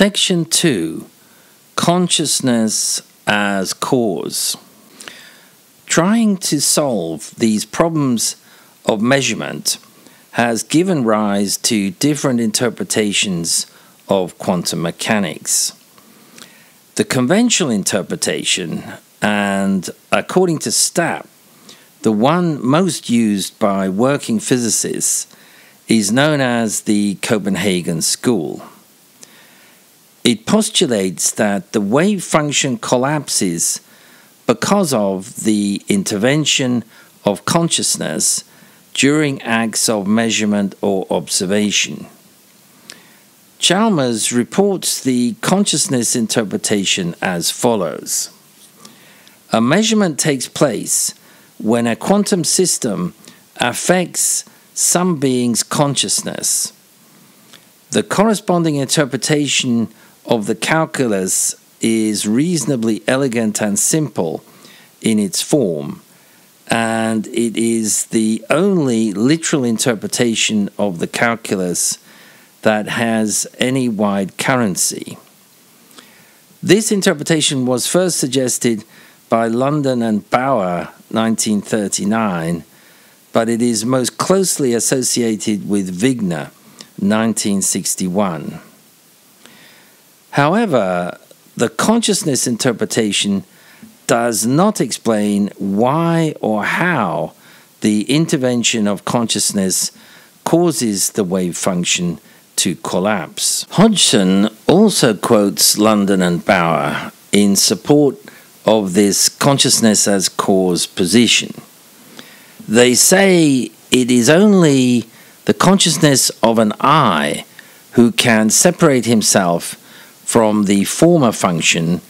Section 2. Consciousness as cause. Trying to solve these problems of measurement has given rise to different interpretations of quantum mechanics. The conventional interpretation, and according to Stapp, the one most used by working physicists, is known as the Copenhagen School. It postulates that the wave function collapses because of the intervention of consciousness during acts of measurement or observation. Chalmers reports the consciousness interpretation as follows. A measurement takes place when a quantum system affects some being's consciousness. The corresponding interpretation of the calculus is reasonably elegant and simple in its form, and it is the only literal interpretation of the calculus that has any wide currency. This interpretation was first suggested by London and Bauer, 1939, but it is most closely associated with Wigner, 1961. However, the consciousness interpretation does not explain why or how the intervention of consciousness causes the wave function to collapse. Hodgson also quotes London and Bauer in support of this consciousness as cause position. They say it is only the consciousness of an I who can separate himself from the former function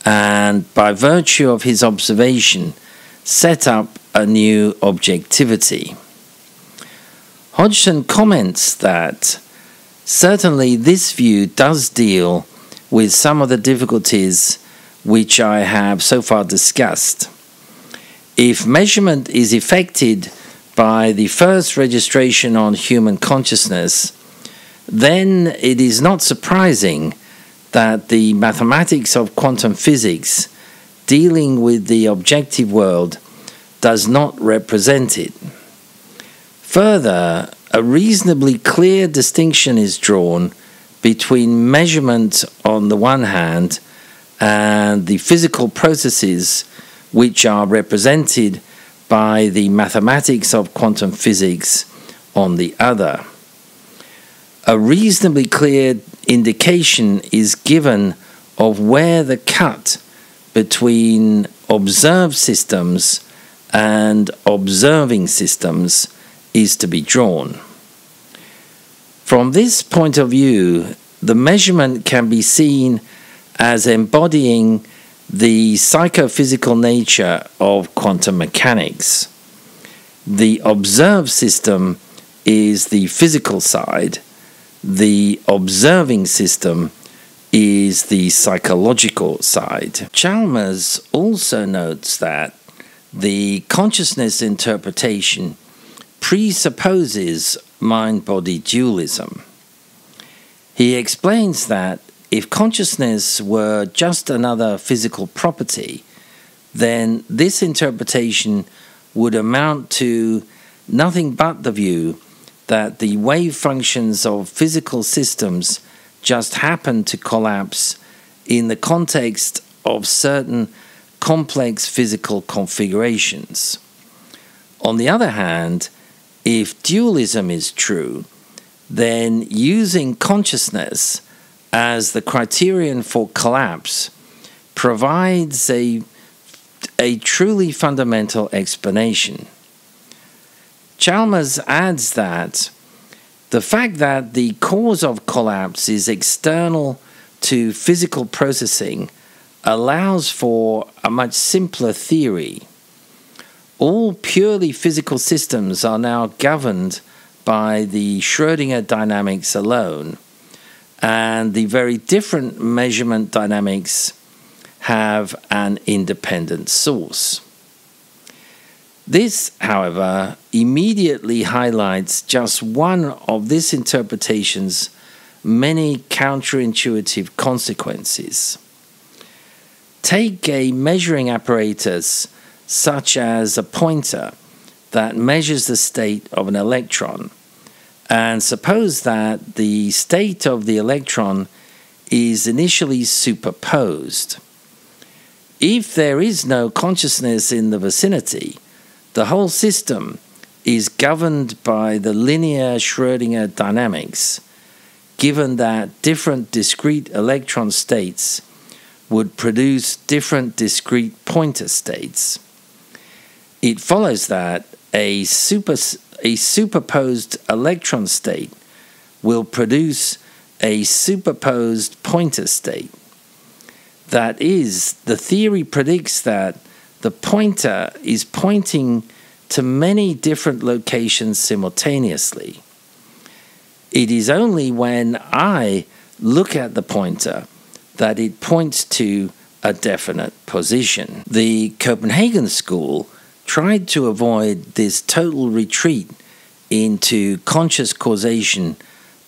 and, by virtue of his observation, set up a new objectivity. Hodgson comments that certainly this view does deal with some of the difficulties which I have so far discussed. If measurement is effected by the first registration on human consciousness, then it is not surprising that the mathematics of quantum physics dealing with the objective world does not represent it. Further, a reasonably clear distinction is drawn between measurement on the one hand and the physical processes which are represented by the mathematics of quantum physics on the other. A reasonably clear indication is given of where the cut between observed systems and observing systems is to be drawn. From this point of view, the measurement can be seen as embodying the psychophysical nature of quantum mechanics. The observed system is the physical side. The observing system is the psychological side. Chalmers also notes that the consciousness interpretation presupposes mind-body dualism. He explains that if consciousness were just another physical property, then this interpretation would amount to nothing but the view that the wave functions of physical systems just happen to collapse in the context of certain complex physical configurations. On the other hand, if dualism is true, then using consciousness as the criterion for collapse provides a truly fundamental explanation. Chalmers adds that the fact that the cause of collapse is external to physical processing allows for a much simpler theory. All purely physical systems are now governed by the Schrödinger dynamics alone, and the very different measurement dynamics have an independent source. This, however, immediately highlights just one of this interpretation's many counterintuitive consequences. Take a measuring apparatus such as a pointer that measures the state of an electron, and suppose that the state of the electron is initially superposed. If there is no consciousness in the vicinity, the whole system is governed by the linear Schrödinger dynamics, given that different discrete electron states would produce different discrete pointer states. It follows that a superposed electron state will produce a superposed pointer state. That is, the theory predicts that the pointer is pointing to many different locations simultaneously. It is only when I look at the pointer that it points to a definite position. The Copenhagen school tried to avoid this total retreat into conscious causation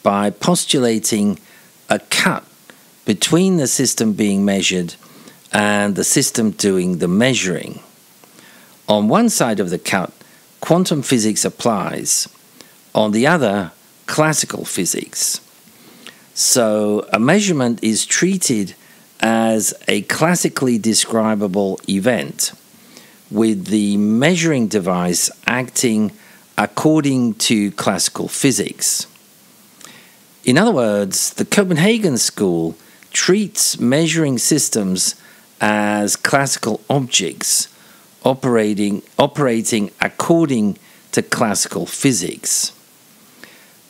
by postulating a cut between the system being measured and the system doing the measuring. On one side of the cut, quantum physics applies. On the other, classical physics. So a measurement is treated as a classically describable event, with the measuring device acting according to classical physics. In other words, the Copenhagen school treats measuring systems as classical objects operating according to classical physics.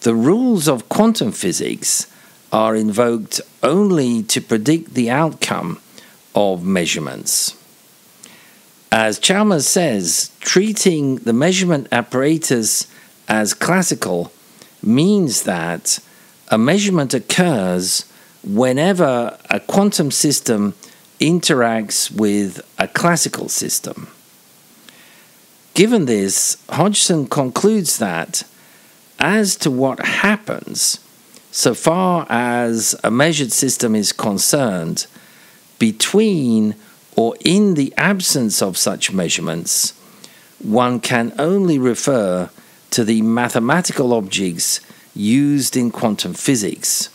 The rules of quantum physics are invoked only to predict the outcome of measurements. As Chalmers says, treating the measurement apparatus as classical means that a measurement occurs whenever a quantum system interacts with a classical system. Given this, Hodgson concludes that as to what happens, so far as a measured system is concerned, between or in the absence of such measurements, one can only refer to the mathematical objects used in quantum physics.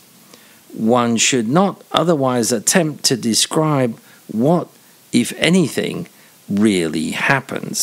One should not otherwise attempt to describe what, if anything, really happens.